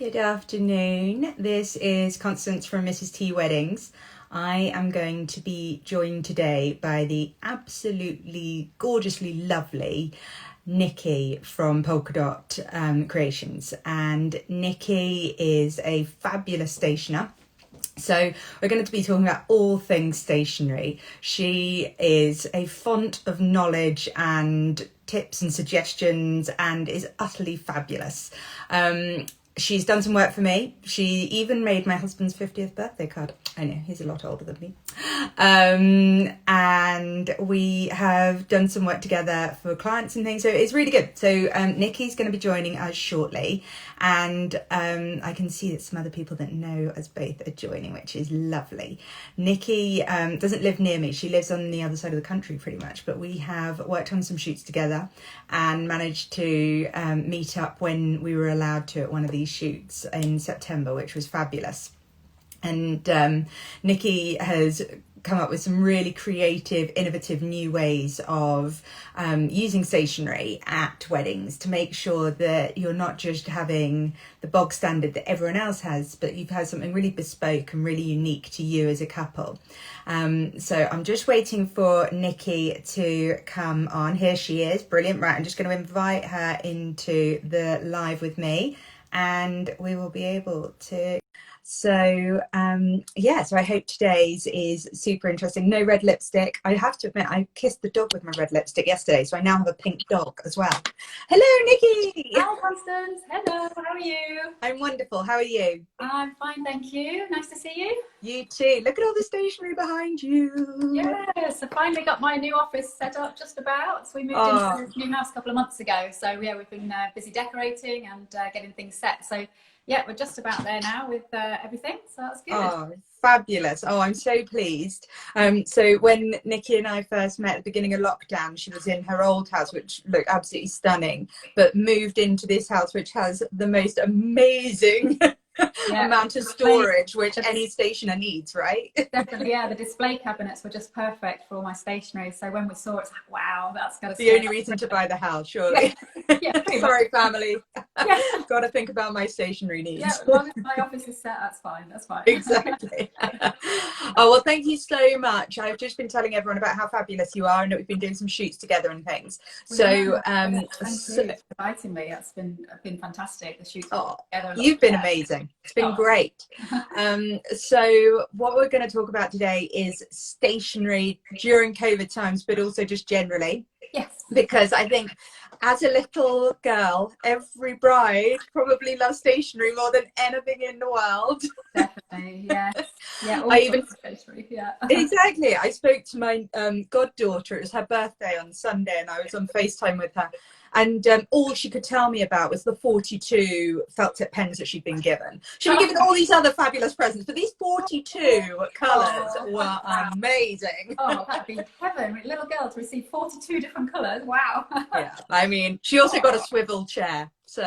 Good afternoon. This is Constance from Mrs. T Weddings. I am going to be joined today by the absolutely gorgeously lovely Nicky from Polka Dot Creations. And Nicky is a fabulous stationer. So we're going to be talking about all things stationery. She is a font of knowledge and tips and suggestions and is utterly fabulous. She's done some work for me. She even made my husband's 50th birthday card. I know, he's a lot older than me. And we have done some work together for clients and things. So it's really good. So Nicky's going to be joining us shortly. And I can see that some other people that know us both are joining, which is lovely. Nicky doesn't live near me. She lives on the other side of the country pretty much. But we have worked on some shoots together and managed to meet up when we were allowed to at one of these shoots in September, which was fabulous. And Nicky has come up with some really creative, innovative new ways of using stationery at weddings to make sure that you're not just having the bog standard that everyone else has, but you've had something really bespoke and really unique to you as a couple. So I'm just waiting for Nicky to come on. Here she is. Brilliant. Right, I'm just going to invite her into the live with me and we will be able to... So so I hope today's is super interesting. No red lipstick. I have to admit, I kissed the dog with my red lipstick yesterday, so I now have a pink dog as well. Hello, Nicky. Hi, Constance. Hello, how are you? I'm wonderful. How are you? I'm fine, thank you. Nice to see you. You too. Look at all the stationery behind you. Yes, I finally got my new office set up just about. So we moved into this new house a couple of months ago. So yeah, we've been busy decorating and getting things set. So yeah, we're just about there now with everything, so that's good. Oh, fabulous. Oh, I'm so pleased. So when Nicky and I first met at the beginning of lockdown, she was in her old house, which looked absolutely stunning, but moved into this house, which has the most amazing amount of storage, which any stationer needs, right? Definitely, yeah. The display cabinets were just perfect for all my stationery. So when we saw it, it's like, wow, that's got to the only reason to buy the house, surely. Yeah, sorry, family. Got to think about my stationery needs. Yeah, as long as my office is set, that's fine. That's fine. Exactly. Oh, well, thank you so much. I've just been telling everyone about how fabulous you are and that we've been doing some shoots together and things. So, thank you for inviting me. That's been fantastic. The shoots together. You've been amazing. It's been great. So what we're going to talk about today is stationery during COVID times, but also just generally. Yes. Because I think as a little girl, every bride probably loves stationery more than anything in the world. Definitely, yes. Yeah, stationery, yeah. Exactly. I spoke to my goddaughter. It was her birthday on Sunday and I was on FaceTime with her. And all she could tell me about was the 42 felt tip pens that she'd been given. She'd been given all these other fabulous presents, but these 42 colours were amazing. Oh, that'd be heaven. A little girl to receive 42 different colours. Wow. Yeah, I mean, she also got a swivel chair. So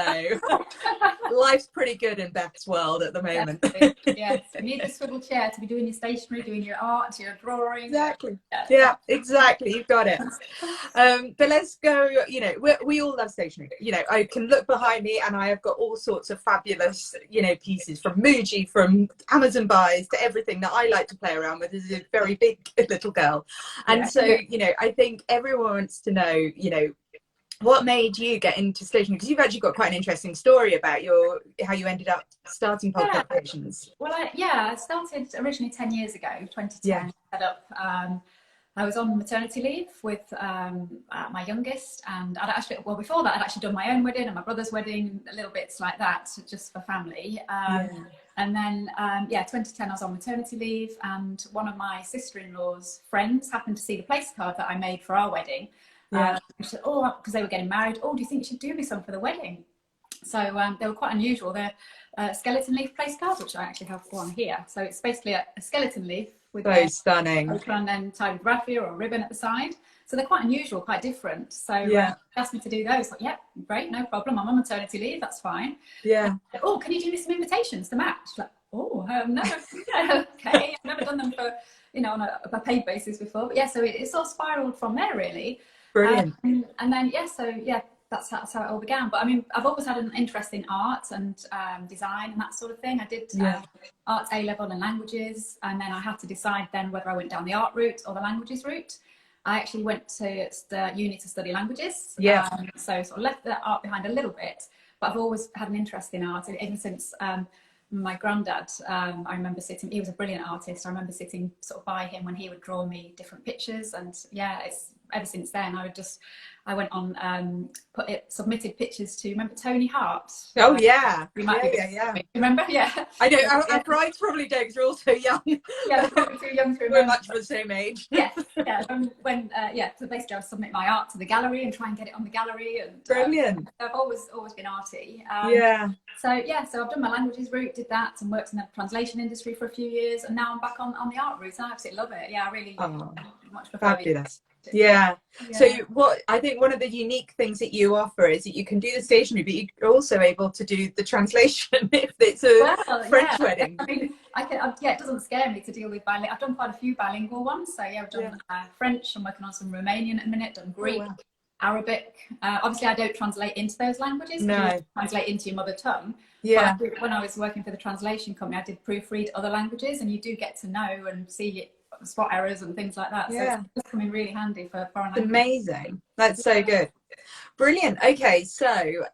life's pretty good in Beth's world at the moment. Yes, you need a swivel chair to be doing your stationery, doing your art, your drawing. Exactly. Yeah, exactly. You've got it. But let's go, you know, we all love stationery. You know, I can look behind me and I have got all sorts of fabulous, you know, pieces from Muji, from Amazon buys to everything that I like to play around with as a very big little girl. And so, you know, I think everyone wants to know, you know, what made you get into stationery? Because you've actually got quite an interesting story about how you ended up starting Polka Creations. Well, I started originally 10 years ago, 2010. Set up. I was on maternity leave with my youngest, and before that I'd actually done my own wedding and my brother's wedding, little bits like that, just for family. And then 2010 I was on maternity leave, and one of my sister-in-law's friends happened to see the place card that I made for our wedding. She said, because they were getting married, do you think you should do me some for the wedding? So they were quite unusual. They're skeleton leaf place cards, which I actually have one here. So it's basically a skeleton leaf with stunning, and then tied with raffia or a ribbon at the side. So they're quite unusual, quite different. So asked me to do those. Like, yeah, great, no problem. I'm on maternity leave, that's fine. Yeah. Can you do me some invitations to match? Like, no, okay. I've never done them for, you know, on a paid basis before. But yeah, so it sort of spiraled from there, really. Brilliant. And then that's how it all began. But I mean, I've always had an interest in art and design and that sort of thing. I did art A level and languages, and then I had to decide then whether I went down the art route or the languages route. I actually went to the uni to study languages, so sort of left the art behind a little bit. But I've always had an interest in art, even since my granddad. I remember sitting. He was a brilliant artist. I remember sitting sort of by him when he would draw me different pictures, and it's ever since then. I went on submitted pictures to, remember Tony Hart? Oh yeah, Remember? Yeah. I know our brides probably don't, because we're all so young. Yeah, we're probably too young to remember. We're much of the same age. Yes, yeah. So basically, I would submit my art to the gallery and try and get it on the gallery. And brilliant. I've always been arty. So I've done my languages route, did that, and worked in the translation industry for a few years, and now I'm back on the art route. I absolutely love it. Yeah, I really much prefer fabulous. Yeah. So what I think one of the unique things that you offer is that you can do the stationery, but you're also able to do the translation if it's a French wedding. I mean, it doesn't scare me to deal with bilingual. I've done quite a few bilingual ones. So I've done French. I'm working on some Romanian at the minute. Done Greek, Arabic. Obviously, I don't translate into those languages. No. You translate into your mother tongue. Yeah. But when I was working for the translation company, I did proofread other languages, and you do get to know and see spot errors and things like that. So it's coming really handy for foreign language. Amazing. That's so good. Brilliant. Okay, so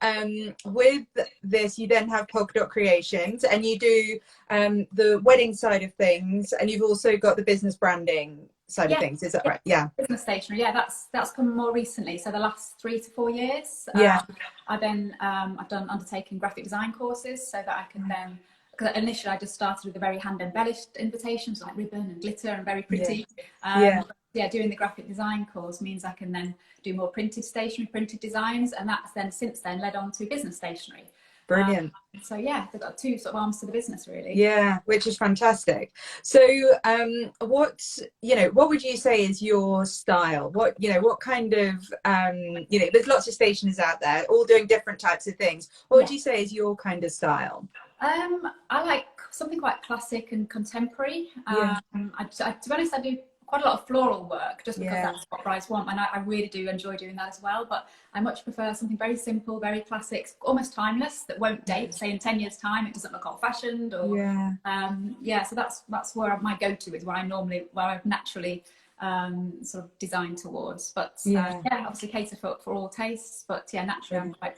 with this, you then have Polka Creations, and you do the wedding side of things, and you've also got the business branding side of things. Is that right? Yeah. Business stationery. Yeah, that's come more recently. So the last 3 to 4 years. I've undertaken graphic design courses so that I can then. Because initially I just started with the very hand embellished invitations, like ribbon and glitter and very pretty. Doing the graphic design course means I can then do more printed stationery, printed designs, and that's then since then led on to business stationery. Brilliant. So they've got 2 sort of arms to the business, really. Yeah, which is fantastic. So what would you say is your style? What kind of there's lots of stationers out there all doing different types of things. What would you say is your kind of style? I like something quite classic and contemporary. To be honest, I do quite a lot of floral work just because that's what brides want, and I really do enjoy doing that as well. But I much prefer something very simple, very classic, almost timeless, that won't date. Say in 10 years' time, it doesn't look old-fashioned. Or so that's where my go-to is, where I've naturally sort of designed towards. But obviously cater for all tastes. But naturally I'm quite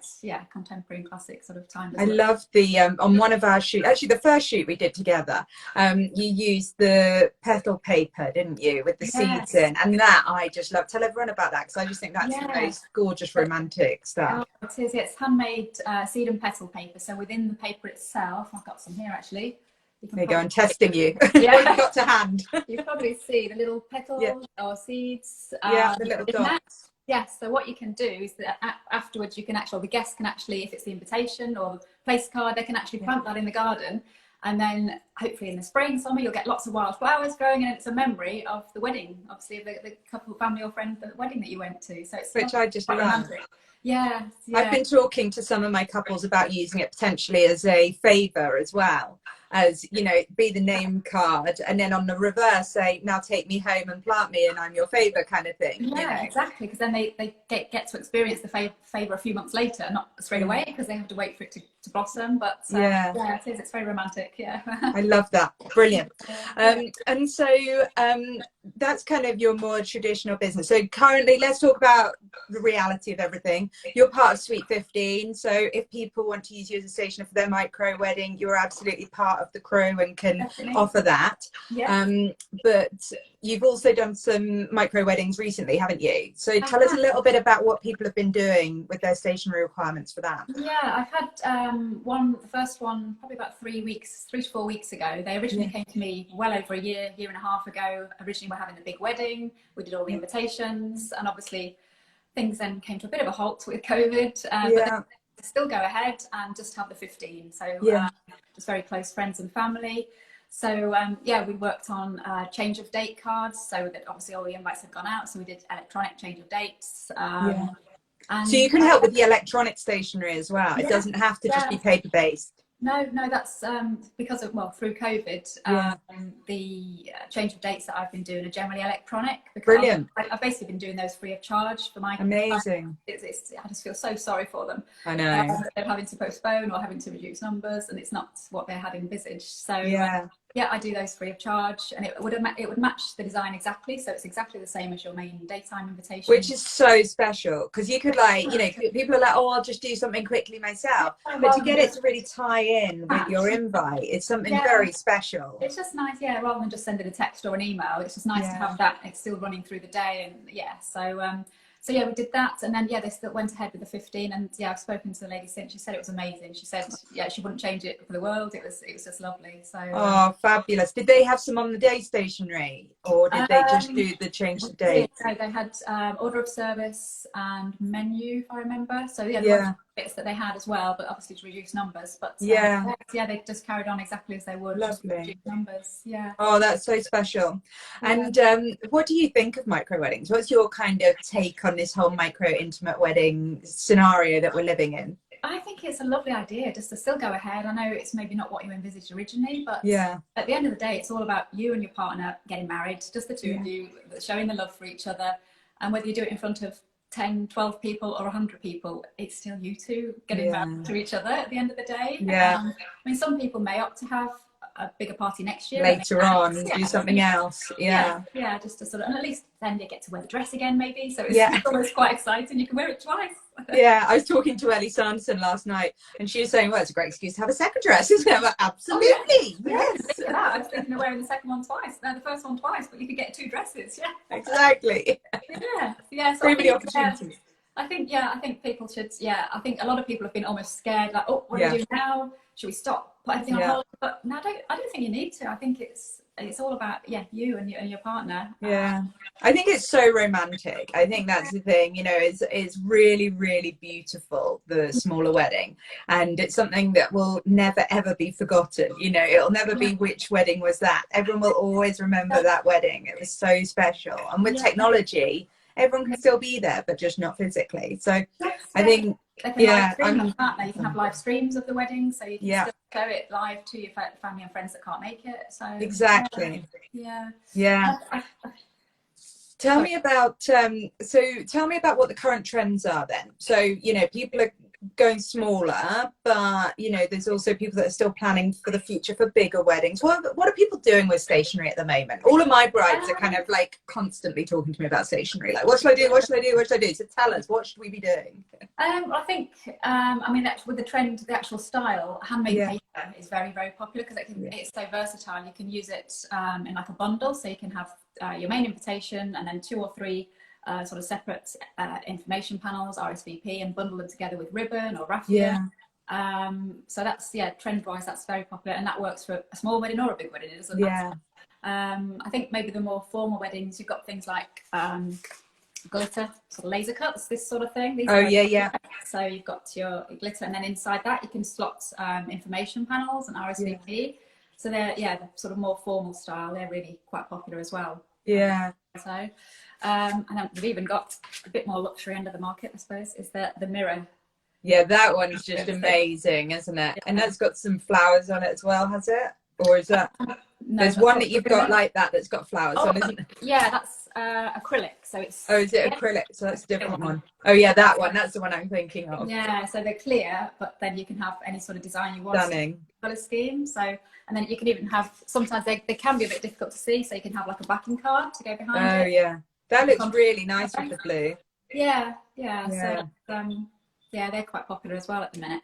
contemporary and classic sort of time. I love the on one of our shoots, actually the first shoot we did together, you used the petal paper, didn't you, with the seeds in, and that I just love. Tell everyone about that, because I just think that's the most gorgeous romantic stuff. It is. It's handmade seed and petal paper. So within the paper itself, I've got some here actually. There you go, I'm testing you. What have you got to hand? You probably see the little petals or seeds. The little dots. Yes, so what you can do is that afterwards you can the guests can actually, if it's the invitation or the place card, they can actually plant that in the garden. And then hopefully in the spring, summer, you'll get lots of wild flowers growing, and it's a memory of the wedding, obviously, of the couple, family or friend, the wedding that you went to. So it's which I just love. Romantic. Yeah. I've been talking to some of my couples about using it potentially as a favour as well. As be the name card, and then on the reverse say, now take me home and plant me and I'm your favour, kind of thing. Exactly, because then they get to experience the favour a few months later, not straight away, because they have to wait for it to blossom. But it is, it's very romantic. I love that. Brilliant. And so that's kind of your more traditional business. So currently, let's talk about the reality of everything. You're part of Sweet 15, so if people want to use you as a stationer for their micro wedding, you're absolutely part of the crew and can offer that. But you've also done some micro weddings recently, haven't you? So tell us a little bit about what people have been doing with their stationery requirements for that. I've had the first one probably about 3 to 4 weeks ago. They originally came to me well over a year and a half ago. Originally we're having a big wedding, we did all the invitations, and obviously things then came to a bit of a halt with COVID, but they still go ahead and just have the 15. So just very close friends and family. So we worked on change of date cards, so that obviously all the invites had gone out, so we did electronic change of dates. And so you can help with the electronic stationery as well. It doesn't have to just be paper based. No, no, that's because of, well, through COVID, Yeah. the change of dates that I've been doing are generally electronic, because Brilliant. I've basically been doing those free of charge for my clients. Amazing. I just feel so sorry for them. I know. They're having to postpone or having to reduce numbers, and it's not what they had envisaged. So Yeah. yeah, I do those free of charge, and it would match the design exactly, so it's exactly the same as your main daytime invitation. Which is so special, because you could, like, you know, people are like, oh, I'll just do something quickly myself. But to get it to really tie in with your invite, it's something very special. It's just nice, yeah, rather than just sending a text or an email. It's just nice to have that. It's still running through the day, and yeah, so yeah, we did that, and then yeah, they still went ahead with the 15, and yeah, I've spoken to the lady since. She said it was amazing. She said, yeah, she wouldn't change it for the world. It was just lovely. So oh, fabulous. Did they have some on the day stationery, or did they just do the change of date? So they had order of service and menu, if I remember. So yeah, there were bits that they had as well, but obviously to reduce numbers. But yeah, they just carried on exactly as they would. Lovely. Just reduce numbers. Yeah. Oh, that's so special. And what do you think of micro weddings? What's your kind of take on this whole micro intimate wedding scenario that we're living in? I think it's a lovely idea just to still go ahead. I know it's maybe not what you envisaged originally, but at the end of the day, it's all about you and your partner getting married, just the two of you, showing the love for each other. And whether you do it in front of 10, 12 people or 100 people, it's still you two getting married to each other at the end of the day. I mean, some people may opt to have a bigger party next year later on, do something else. Just to sort of, and at least then you get to wear the dress again, maybe, so it's always quite exciting. You can wear it twice. I was talking to Ellie Sanderson last night, and she was saying, well, it's a great excuse to have a second dress, isn't it? Like, absolutely. Yes. I was thinking of wearing the second one twice, no, the first one twice, but you could get two dresses. Exactly. So many opportunities. I think people should, I think a lot of people have been almost scared, like, oh, what do we do now? Should we stop, put everything on hold? But no, I don't think you need to. I think it's all about you and your partner. I think it's so romantic. I think that's the thing, you know, it's really, really beautiful, the smaller wedding, and it's something that will never ever be forgotten. You know, it'll never be which wedding was that. Everyone will always remember that wedding. It was so special. And with technology, everyone can still be there, but just not physically. So I think they can live stream them, can't they? You can have live streams of the wedding, so you can still show it live to your family and friends that can't make it. So exactly. Tell me about what the current trends are then. So, you know, people are going smaller, but you know, there's also people that are still planning for the future for bigger weddings. What are people doing with stationery at the moment? All of my brides are kind of like constantly talking to me about stationery, like, what should I do, what should I do, what should I do? So tell us, what should we be doing? I think I mean, with the trend, the actual style, handmade paper is very, very popular, because it's so versatile. You can use it in like a bundle, so you can have your main invitation and then 2 or 3 sort of separate information panels, RSVP, and bundle them together with ribbon or raffia. So that's, trend wise, that's very popular, and that works for a small wedding or a big wedding. It doesn't matter. I think maybe the more formal weddings, you've got things like glitter, sort of laser cuts, this sort of thing. So you've got your glitter, and then inside that you can slot information panels and RSVP. So they're the sort of more formal style. They're really quite popular as well. So and then we've even got a bit more luxury end of the market, I suppose, is the mirror. That one's just amazing, isn't it? And that's got some flowers on it as well, has it? Or is that no, there's one that you've got like that's got flowers on, isn't it? That's acrylic, so it's is it acrylic? So that's a different one. That one, that's the one I'm thinking of. So they're clear, but then you can have any sort of design you want. Stunning. Colour scheme. So, and then you can even have, sometimes they can be a bit difficult to see, so you can have like a backing card to go behind it. That looks really nice with the blue. So they're quite popular as well at the minute.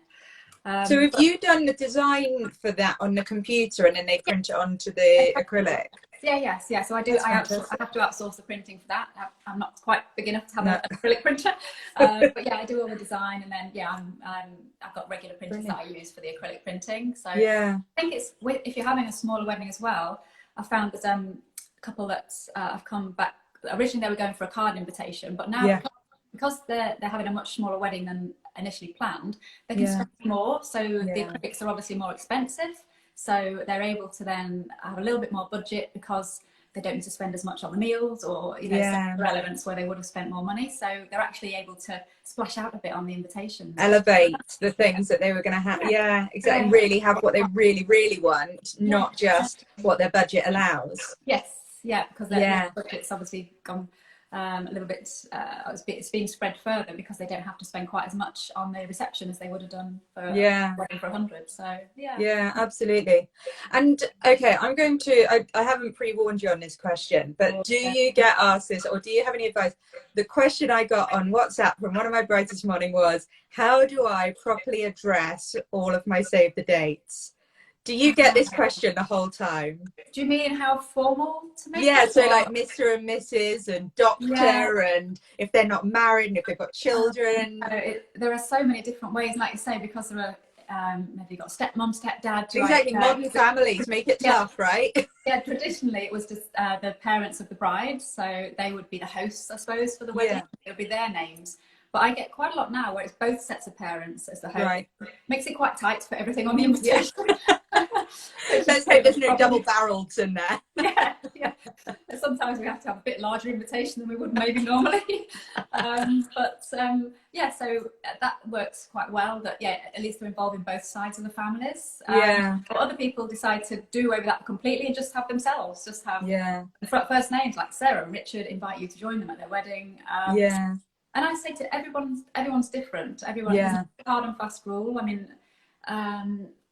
So have you done the design for that on the computer, and then they print it onto the acrylic? So I do. I have to outsource the printing for that. I'm not quite big enough to have an acrylic printer, but I do all the design, and then I've got regular printers that I use for the acrylic printing. So I think it's if you're having a smaller wedding as well. I found that a couple that have come back. Originally they were going for a card invitation, but now because they're having a much smaller wedding than initially planned, they can spend more. So the acrylics are obviously more expensive. So they're able to then have a little bit more budget, because they don't need to spend as much on the meals, or relevance where they would have spent more money. So they're actually able to splash out a bit on the invitations, elevate the things that they were going to have. Yeah, exactly. And really have what they really, really want, not just what their budget allows. Yes, yeah, because their budget's obviously gone a little bit, it's being spread further because they don't have to spend quite as much on the reception as they would have done for wedding for 100. So yeah, absolutely. And okay, I'm going to, I haven't pre-warned you on this question, but do you get asked this, or do you have any advice? The question I got on WhatsApp from one of my brides this morning was, how do I properly address all of my save the dates? Do you get this question the whole time? Do you mean how formal to make it? So or? like Mr. and Mrs. and Doctor, and if they're not married and if they've got children. There are so many different ways, like you say, because there are maybe you've got stepmom, stepdad. Exactly, modern families make it tough, right? Yeah, traditionally it was just the parents of the bride, so they would be the hosts, I suppose, for the wedding. It would be their names. But I get quite a lot now where it's both sets of parents as the host. Right. Makes it quite tight to put everything on the invitation. Let's hope there's no double barrels in there. Yeah. Sometimes we have to have a bit larger invitation than we would maybe normally. So that works quite well. That at least they're involving both sides of the families. But other people decide to do away with that completely and just have themselves. Just have the first names, like Sarah and Richard, invite you to join them at their wedding. And I say to everyone's different. Everyone has a hard and fast rule. I mean,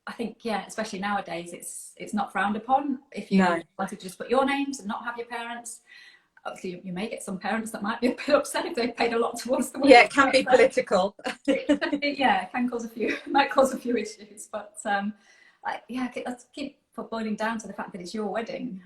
I think, especially nowadays, it's not frowned upon if you wanted to just put your names and not have your parents. Obviously, you may get some parents that might be a bit upset if they've paid a lot towards the wedding. Yeah, it can be political. It can cause might cause a few issues. But let's keep boiling down to the fact that it's your wedding.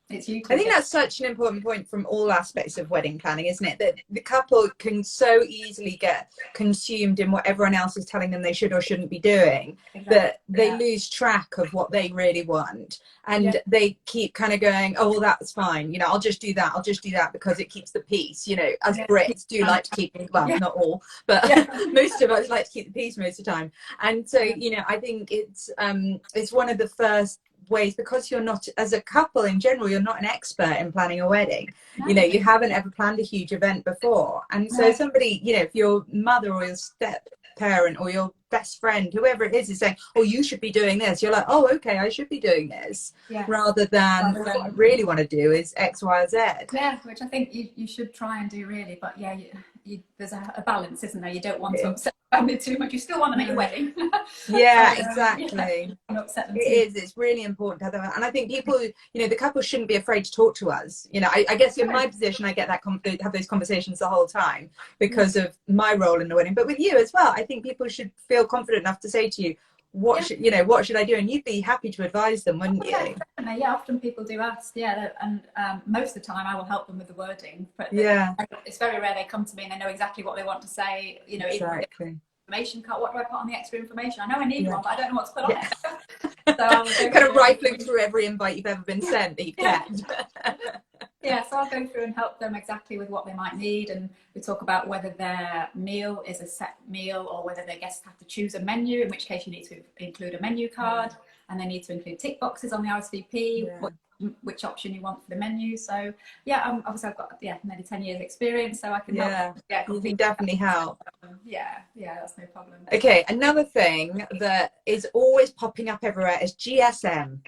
It's you. I think that's such an important point from all aspects of wedding planning, isn't it? That the couple can so easily get consumed in what everyone else is telling them they should or shouldn't be doing, that they lose track of what they really want. And they keep kind of going, oh, well, that's fine. You know, I'll just do that because it keeps the peace. You know, as Brits do like to keep, well, not all, but most of us like to keep the peace most of the time. And so, you know, I think it's one of the first ways, because you're not, as a couple in general, you're not an expert in planning a wedding. You know, you haven't ever planned a huge event before, and so somebody, you know, if your mother or your step parent or your best friend, whoever it is saying, oh, you should be doing this, you're like, oh, okay, I should be doing this, rather than what I really want to do is X, Y, or Z. Which I think you should try and do, really. But there's a balance, isn't there? You don't want to upset the family too much. You still want to make a wedding. Exactly. Upset them it's really important to have that. And I think people, you know, the couple shouldn't be afraid to talk to us. You know, I guess in my position, I get that have those conversations the whole time because of my role in the wedding. But with you as well, I think people should feel confident enough to say to you, what should I do? And you'd be happy to advise them, wouldn't you? Definitely. Often people do ask, and most of the time I will help them with the wording. But it's very rare they come to me and they know exactly what they want to say. You know, information card. What do I put on the extra information? I know I need one, but I don't know what to put on it. So kind of rifling through every invite you've ever been sent that you've kept. So I'll go through and help them exactly with what they might need, and we talk about whether their meal is a set meal or whether their guests have to choose a menu, in which case you need to include a menu card, and they need to include tick boxes on the RSVP, which option you want for the menu. So obviously I've got nearly 10 years experience, so I can help. You can definitely help. That's no problem. Okay, another thing that is always popping up everywhere is GSM.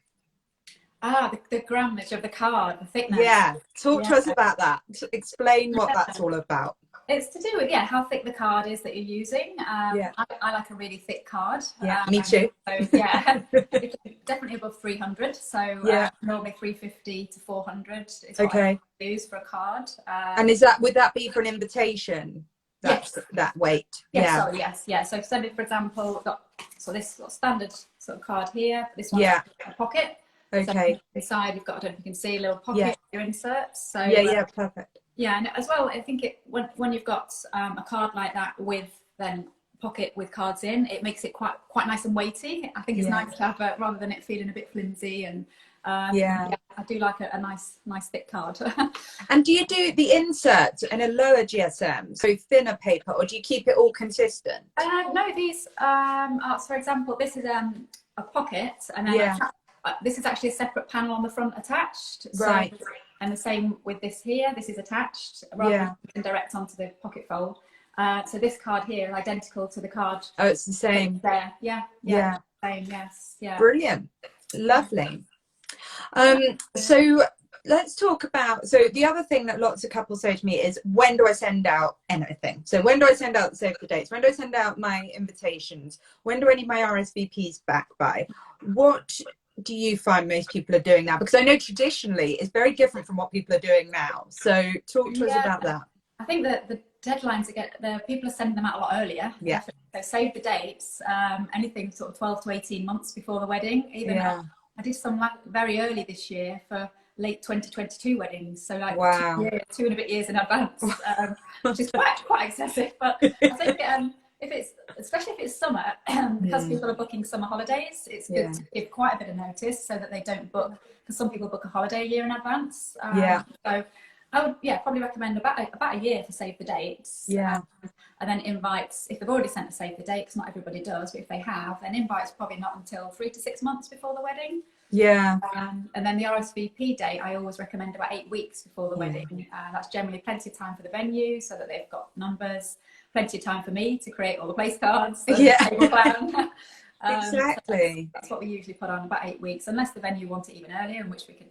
The grammage of the card, the thickness. Talk to us about that. Explain what that's all about. It's to do with how thick the card is that you're using. I like a really thick card. Me too. So it's definitely above 300. So normally 350 to 400 is what I use for a card. And would that be for an invitation? That weight. So send it, for example, we've got this standard sort of card here. This one's a pocket. Okay. So inside you've got, I don't know if you can see, a little pocket for your inserts. So perfect. And as well, I think when you've got a card like that with then pocket with cards in, it makes it quite nice and weighty. I think it's nice to have rather than it feeling a bit flimsy. And I do like a nice thick card. And do you do the insert in a lower GSM, so thinner paper, or do you keep it all consistent? No, these for example, this is a pocket, and then this is actually a separate panel on the front attached. Right. So, and the same with this here. This is attached rather than direct onto the pocket fold. So this card here is identical to the card. Oh, it's the same. There. Yeah. Same. Yes. Yeah. Brilliant. Lovely. So let's talk about, so the other thing that lots of couples say to me is, when do I send out anything? So when do I send out the save the dates? When do I send out my invitations? When do I need my RSVPs back by? What do you find most people are doing now? Because I know traditionally it's very different from what people are doing now. So talk to us about that. I think that the deadlines the people are sending them out a lot earlier. Yeah. So save the dates, anything sort of 12 to 18 months before the wedding. Even I did some very early this year for late 2022 weddings. So like 2 and a bit years in advance, which is quite excessive. But I think especially if it's summer, because people are booking summer holidays, it's good to give quite a bit of notice so that they don't book, because some people book a holiday a year in advance. So I would probably recommend about a year for save the dates. And then invites, if they've already sent a save the date, because not everybody does, but if they have, then invites probably not until 3 to 6 months before the wedding. And then the RSVP date, I always recommend about 8 weeks before the wedding. That's generally plenty of time for the venue so that they've got numbers, plenty of time for me to create all the place cards, table plan. Exactly. So that's what we usually put on, about 8 weeks, unless the venue want it even earlier, in which we can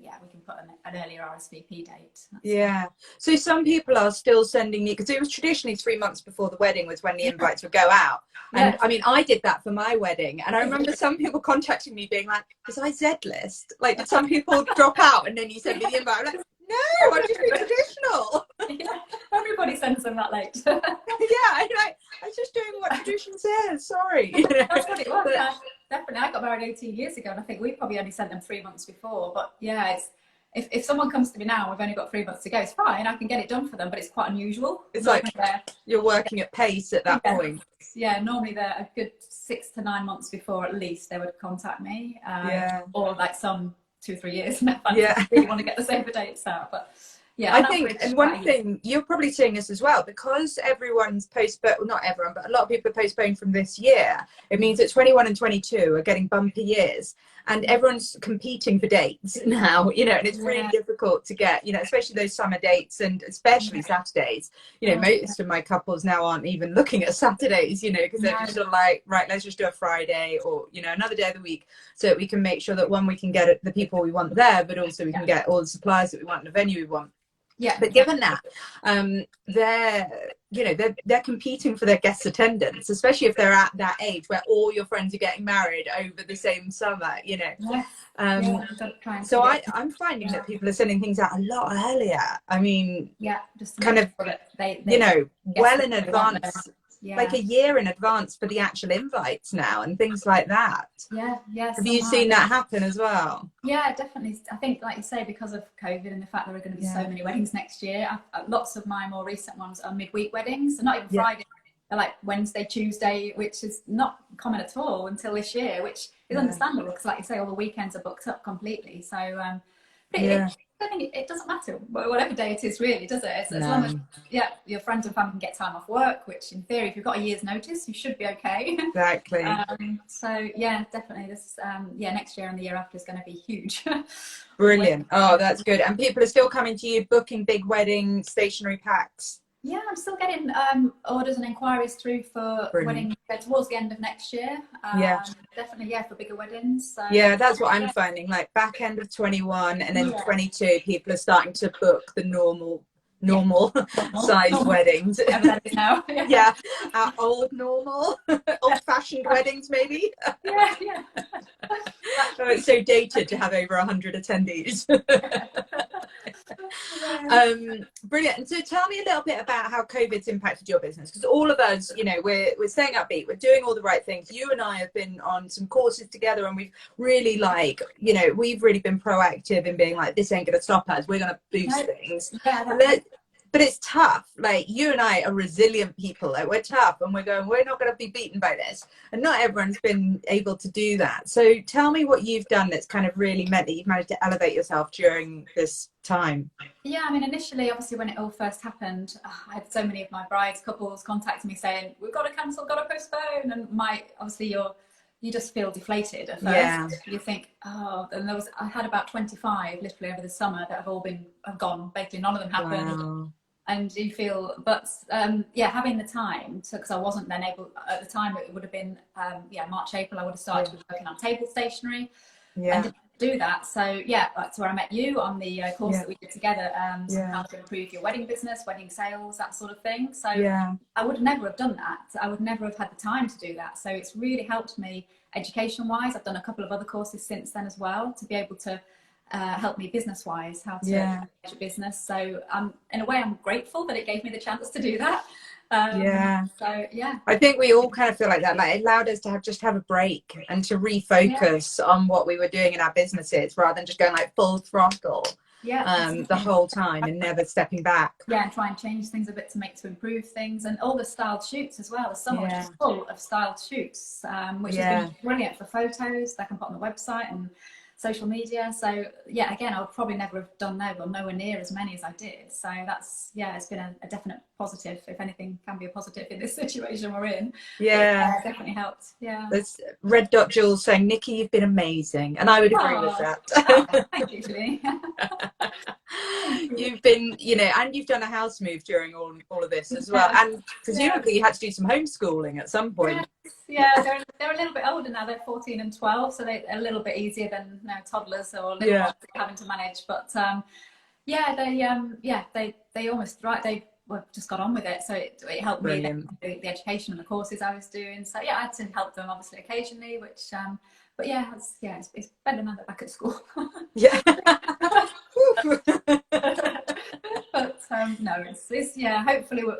put an earlier RSVP date. So some people are still sending me, because it was traditionally 3 months before the wedding was when the invites would go out. And I mean, I did that for my wedding, and I remember some people contacting me being like, was I Z list? Like, did some people drop out and then you send me the invite? I'm like, no, I'm just being traditional. Everybody sends them that late. I was just doing what tradition says. Sorry. That's what it was. Definitely. I got married 18 years ago, and I think we probably only sent them 3 months before. But it's if someone comes to me now, we've only got 3 months to go, it's fine. I can get it done for them, but it's quite unusual. It's like you're working at pace at that point. Yeah, normally they're a good 6 to 9 months before at least they would contact me. Or like some 2 or 3 years in advance. I really want to get the save the dates out, but I think, and one thing you're probably seeing this as well, because everyone's postponed, well, not everyone, but a lot of people are postponed from this year. It means that 21 and 22 are getting bumpy years, and everyone's competing for dates now, and it's really difficult to get, especially those summer dates, and especially Saturdays. Most of my couples now aren't even looking at Saturdays, because they're just sort of like, right, let's just do a Friday or, another day of the week, so that we can make sure that, one, we can get the people we want there, but also we can get all the supplies that we want and the venue we want. But given that, they're competing for their guest attendance, especially if they're at that age where all your friends are getting married over the same summer, So I'm finding that people are sending things out a lot earlier. I mean, just kind of, well in advance. Like a year in advance for the actual invites now and things like that. Have you seen that happen as well? Yeah, definitely. I think, like you say, because of COVID and the fact there are going to be so many weddings next year, lots of my more recent ones are midweek weddings, so not even Friday. They're like Wednesday, Tuesday, which is not common at all until this year, which is understandable because, like you say, all the weekends are booked up completely. So I think it doesn't matter whatever day it is, really, does it? As long as your friends and family can get time off work, which in theory, if you've got a year's notice, you should be okay. Exactly. So definitely this next year and the year after is going to be huge. Brilliant. Oh, that's good. And people are still coming to you booking big wedding stationery packs. Yeah, I'm still getting orders and inquiries through for weddings towards the end of next year. Definitely, for bigger weddings. So. Yeah, that's what I'm finding. Like back end of 21 and then 22, people are starting to book the normal size weddings. Now. Our old normal, old-fashioned weddings maybe. Oh, it's so dated to have over 100 attendees. Brilliant. And so tell me a little bit about how COVID's impacted your business, because all of us, we're staying upbeat, we're doing all the right things. You and I have been on some courses together, and we've really we've really been proactive in being like, this ain't gonna stop us, we're gonna boost things. But it's tough. Like, you and I are resilient people. Like, we're tough and we're not going to be beaten by this. And not everyone's been able to do that. So tell me what you've done that's kind of really meant that you've managed to elevate yourself during this time. Yeah, I mean, initially, obviously, when it all first happened, I had so many of my brides, couples contacting me saying, we've got to cancel, got to postpone. And obviously, your you just feel deflated at first. Yeah. You think, oh, and I had about 25 literally over the summer that have gone. Basically, none of them happened. Wow. And you feel, but yeah, having the time, because I wasn't then able at the time. It would have been March, April. I would have started working on table stationery, and didn't do that. So yeah, that's where I met you on the course that we did together. How to improve your wedding business, wedding sales, that sort of thing. So I would never have done that. I would never have had the time to do that. So it's really helped me education wise. I've done a couple of other courses since then as well, to be able to help me business wise, how to manage a business. So in a way, I'm grateful that it gave me the chance to do that. So yeah, I think we all kind of feel like that. Like, it allowed us to have a break and to refocus on what we were doing in our businesses, rather than just going like full throttle the whole time and never stepping back. And try and change things a bit to improve things, and all the styled shoots as well. The summer is full of styled shoots, which has been brilliant for photos that I can put on the website and social media. So yeah, again, I would probably never have done nowhere near as many as I did. So that's, it's been a definite positive, if anything can be a positive in this situation we're in. It definitely helped. There's Red Dot Jules saying, Nicky, you've been amazing, and I would agree with that. Thank you, Julie. You've been, and you've done a house move during all of this as well, and presumably you had to do some homeschooling at some point. They're a little bit older now. They're 14 and 12, so they're a little bit easier than toddlers or little ones having to manage. But they almost they just got on with it. So it helped me the education and the courses I was doing. So I had to help them obviously occasionally, which it's better now they're back at school. But no, it's hopefully we're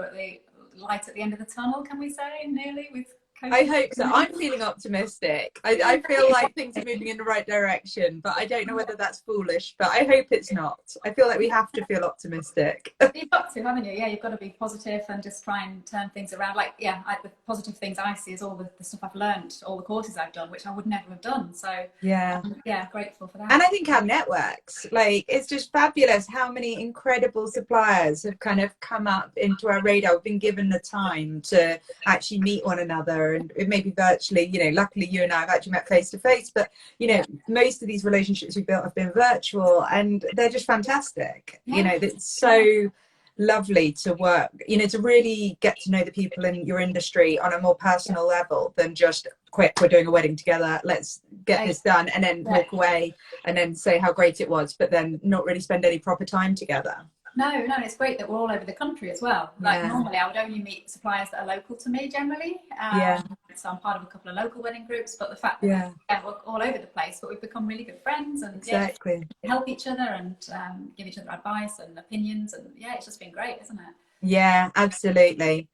at the light at the end of the tunnel, can we say, nearly, with COVID? I hope so. I'm feeling optimistic. I feel like things are moving in the right direction, but I don't know whether that's foolish, but I hope it's not. I feel like we have to feel optimistic. You've got to, haven't you? You've got to be positive and just try and turn things around. The positive things I see is all the stuff I've learned, all the courses I've done, which I would never have done. So grateful for that. And I think our networks, it's just fabulous how many incredible suppliers have kind of come up into our radar. We've been given the time to actually meet one another, and it may be virtually. Luckily you and I have actually met face to face, but most of these relationships we've built have been virtual, and they're just fantastic. It's so lovely to work, to really get to know the people in your industry on a more personal level than just quick, we're doing a wedding together, let's get this done, and then walk away and then say how great it was, but then not really spend any proper time together. No, it's great that we're all over the country as well. Normally I would only meet suppliers that are local to me generally. So I'm part of a couple of local wedding groups, but the fact that we're all over the place, but we've become really good friends, and help each other and give each other advice and opinions, and it's just been great, isn't it? Yeah, absolutely.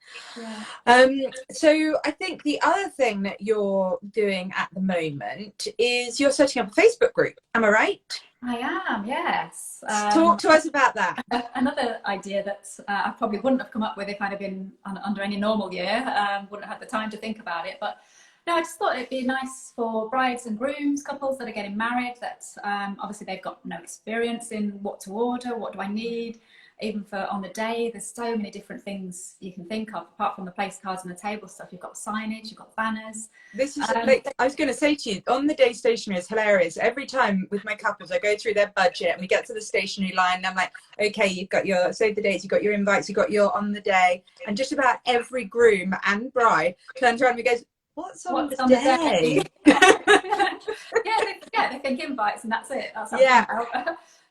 So I think the other thing that you're doing at the moment is you're setting up a Facebook group. Am I right? I am, yes. Talk to us about that. Another idea that I probably wouldn't have come up with if I'd have been under any normal year. Wouldn't have had the time to think about it. But no, I just thought it'd be nice for brides and grooms, couples that are getting married, that obviously they've got no experience in what to order, what do I need. Even for on the day, there's so many different things you can think of, apart from the place cards and the table stuff. You've got signage, you've got banners. This is I was going to say to you, on the day stationery is hilarious. Every time with my couples, I go through their budget and we get to the stationery line, and I'm like, okay, you've got your save the dates, you've got your invites, you've got your on the day, and just about every groom and bride turns around and he goes, what's on the day? They think invites and that's it. That's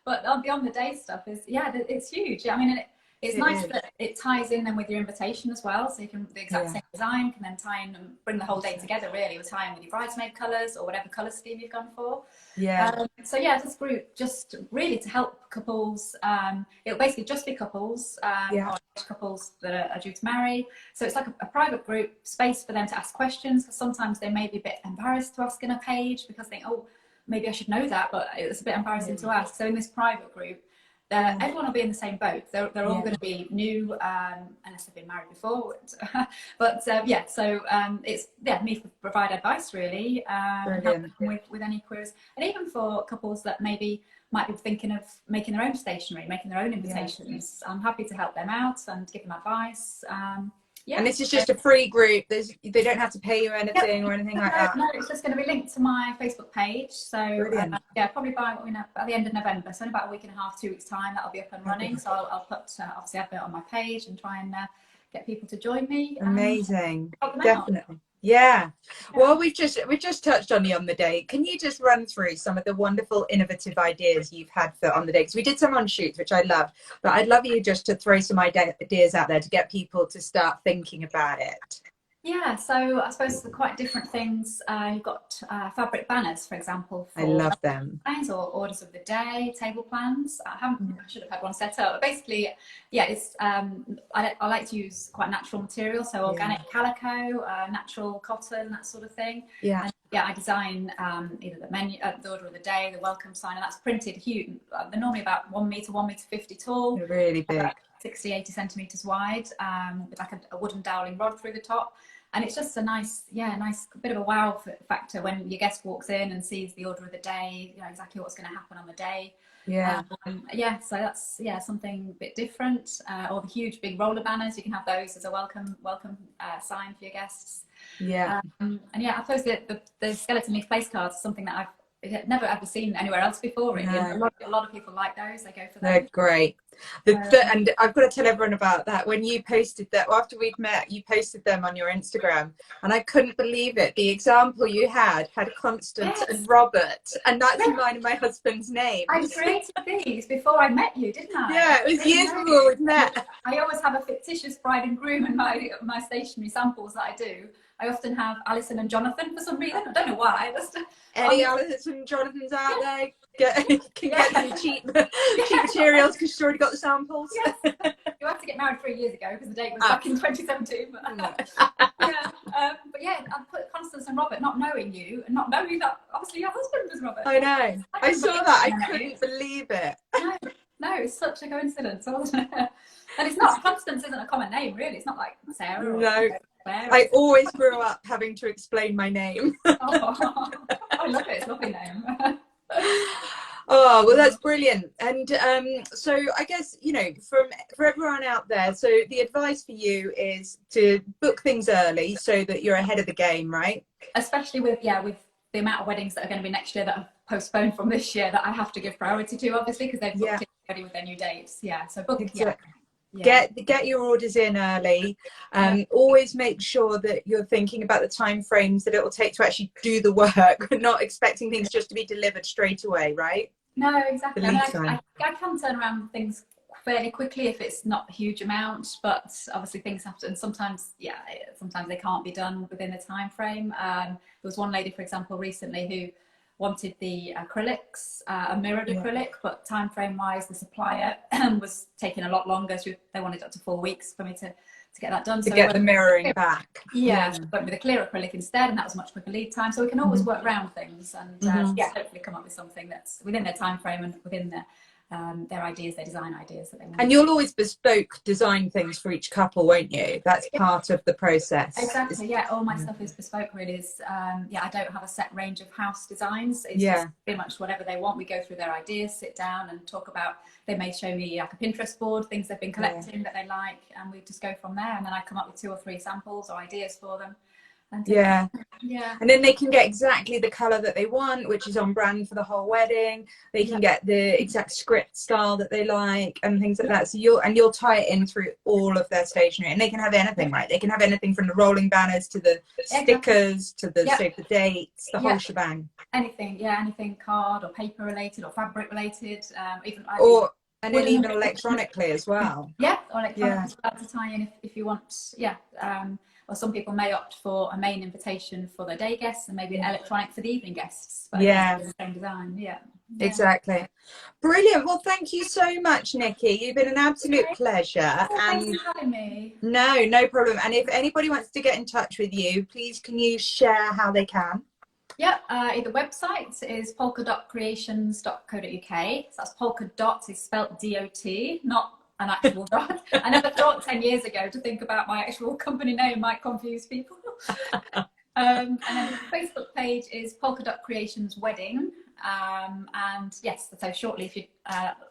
But on the day stuff is, it's huge. I mean, it's nice that it ties in then with your invitation as well. So you can, the exact same design can then tie in and bring the whole day together, really, with tying with your bridesmaid colours or whatever colour scheme you've gone for. This group just really to help couples. It'll basically just be couples, or couples that are due to marry. So it's like a private group space for them to ask questions, because sometimes they may be a bit embarrassed to ask in a page because they think, oh, maybe I should know that, but it's a bit embarrassing to ask. So in this private group, everyone will be in the same boat. They're all going to be new, unless they've been married before. But it's me to provide advice, really, help them with any queries, and even for couples that maybe might be thinking of making their own stationery, making their own invitations. I'm happy to help them out and give them advice. Yeah. And this is just a free group. They don't have to pay you anything or anything like that. No, it's just going to be linked to my Facebook page. So yeah, probably by the end of November. So in about a week and a half, 2 weeks time, that'll be up and running. So I'll put obviously advert on my page and try and get people to join me. Amazing, definitely. Yeah. Well, we've just touched on the day. Can you just run through some of the wonderful, innovative ideas you've had for on the day? Because we did some on shoots, which I loved, but I'd love you just to throw some ideas out there to get people to start thinking about it. Yeah, so I suppose they're quite different things. You've got fabric banners, for example, for I love them. or orders of the day, table plans. I should have had one set up. But basically, yeah, it's I like to use quite natural material, so organic calico, natural cotton, that sort of thing. Yeah. And, yeah, I design either the menu, the order of the day, the welcome sign, and that's printed huge. They're normally about 1 meter, 1 meter 50 tall. They're really big. 60, 80 centimeters wide, with like a wooden doweling rod through the top. And it's just a nice bit of a wow factor when your guest walks in and sees the order of the day, you know exactly what's going to happen on the day. Yeah. So that's something a bit different. Or the huge big roller banners, you can have those as a welcome sign for your guests. Yeah. And yeah, I suppose the skeleton leaf place cards is something that I've never ever seen anywhere else before, really. No. A lot of people like those. They go for those. They're great. And I've got to tell everyone about that. When you posted that, after we'd met, you posted them on your Instagram, and I couldn't believe it. The example you had Constance and Robert, and that's mine and my husband's name. I created these before I met you, didn't I? Yeah, it was years before we'd met. I always have a fictitious bride and groom in my stationery samples that I do. I often have Alison and Jonathan for some reason. I don't know why. Any Alison and Jonathan's out there? Get some cheap materials because she's already got the samples. Yes. You had to get married 3 years ago because the date was back in 2017. But yeah, I put Constance and Robert, not knowing you and not knowing that obviously your husband was Robert. I know. I saw that. I couldn't believe it. No, it's such a coincidence, wasn't it? And it's not. Constance isn't a common name, really. It's not like Sarah. Or no. Claire. I always grew up having to explain my name. I love it. It's a lovely name. Oh, well, that's brilliant. And so I guess, you know, for everyone out there, so the advice for you is to book things early so that you're ahead of the game, right? Especially with the amount of weddings that are going to be next year that are postponed from this year that I have to give priority to, obviously, because they've booked it already with their new dates. Yeah, so book. Exactly. Get your orders in early. Always make sure that you're thinking about the time frames that it will take to actually do the work, not expecting things just to be delivered straight away, right? No, exactly. I can turn around things fairly quickly if it's not a huge amount, but obviously things have to, and sometimes they can't be done within the time frame. There was one lady, for example, recently who wanted the acrylics, a mirrored acrylic, but time frame wise the supplier was taking a lot longer, so they wanted up to 4 weeks for me to get that done, to get the mirroring back. But with a clear acrylic instead, and that was much quicker lead time, so we can always work around things and hopefully come up with something that's within their time frame and within their ideas, their design ideas that they want. And you'll always bespoke design things for each couple, won't you? That's part of the process. Exactly. Yeah, all my stuff is bespoke. Really, is I don't have a set range of house designs. It's just pretty much whatever they want. We go through their ideas, sit down, and talk about. They may show me like a Pinterest board, things they've been collecting that they like, and we just go from there. And then I come up with 2 or 3 samples or ideas for them. And and then they can get exactly the color that they want, which is on brand for the whole wedding. They can get the exact script style that they like and things like that. So you'll tie it in through all of their stationery, and they can have anything, right? They can have anything from the rolling banners to the stickers to the save the dates, the whole shebang. Anything card or paper related or fabric related, even electronically as well. Or electronically to tie in if you want. Or some people may opt for a main invitation for their day guests and maybe an electronic for the evening guests. But the same design. Exactly. Brilliant. Well, thank you so much, Nicky. You've been an absolute pleasure. Thanks for having me. No problem. And if anybody wants to get in touch with you, please can you share how they can? Either website is polka.creations.co.uk. So that's polka dot is spelt D-O-T, not an actual dot. I never thought 10 years ago to think about my actual company name might confuse people. And then the Facebook page is polka.creations wedding. And yes, so shortly, if you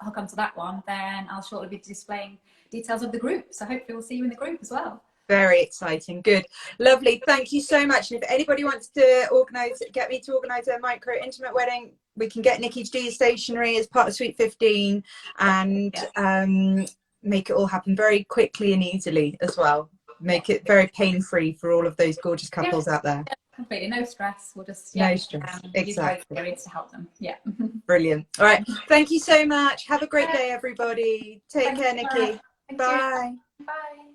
hook onto that one, then I'll shortly be displaying details of the group. So hopefully we'll see you in the group as well. Very exciting. Good. Lovely. Thank you so much. And if anybody wants to get me to organise a micro intimate wedding, we can get Nicky to do your stationery as part of Sweet 15 and make it all happen very quickly and easily as well. Make it very pain-free for all of those gorgeous couples out there. Completely, no stress. We'll just no stress. Use our experience to help them. Yeah. Brilliant. All right. Thank you so much. Have a great day, everybody. Take care, Nicky. Bye. Bye.